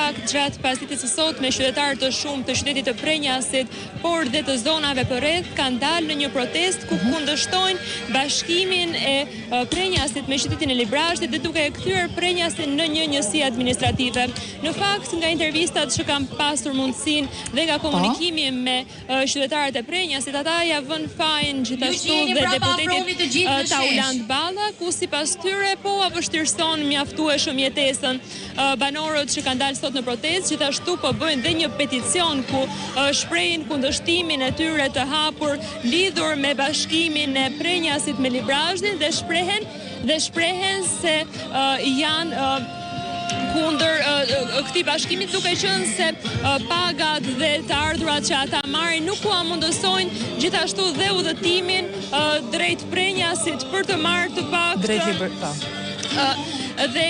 fakt gjatë pasdites së sotme qytetarë të shumë të qytetit të Prenjasit, por dhe të zonave përreth kanë dalë në një protestë ku kundërshtojnë bashkimin e Prenjasit me qytetin e Librazhdit dhe duke e kthyer Prenjasin në një njësi administrative. Në fakt, nga intervistat që kam pasur mundësinë dhe nga komunikimi me qytetarët e Prenjasit, ata ja vënë fajin gjithashtu dhe deputetit Tauland Balla, ku sipas tyre vështirëson mjaftueshëm jetesën. Banorët që kanë dalë sot në protestë gjithashtu po bëjnë dhe një peticion ku shprehin kundërshtimin e tyre të hapur lidhur me bashkimin e Prenjasit me Librazhdin dhe shprehen se janë kundër këtij bashkimi, duke qenë se pagat dhe të ardhurat që ata marrin nuk u mundësojnë gjithashtu dhe udhëtimin drejt Prenjasit për të marrë të paktën dhe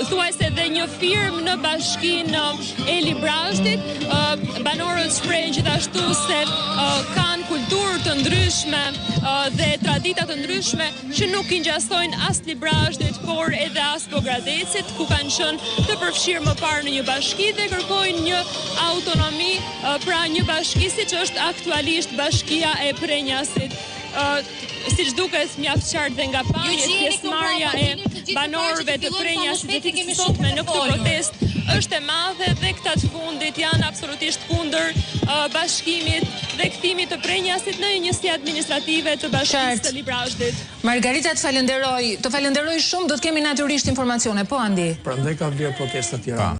thuajse dhe një firmë në bashkinë e Librazhdit. Banorët shprehin gjithashtu se kanë kulturë të ndryshme dhe tradita të ndryshme që nuk i ngjasojnë as Librazhdit, por edhe as Pogradecit, ku kanë qenë të përfshirë më parë në një bashki dhe kërkojnë një autonomi, pra një bashki siç është aktualisht Bashkia e Prenjasit. Siç duket mjaft qartë dhe nga pamjet, pjesëmarrja e banorëve të Prenjasit ditës së sotme në këtë protestë është e madhe dhe këta të fundit janë absolutisht kundër bashkimit dhe kthimit të Prenjasit në një njësi administrative të Bashkisë të Librazhdit. Margarita, të falenderoj shumë, do të kemi natyrisht informacione, po Andi? Prandaj ka vlerë protesta të tjera.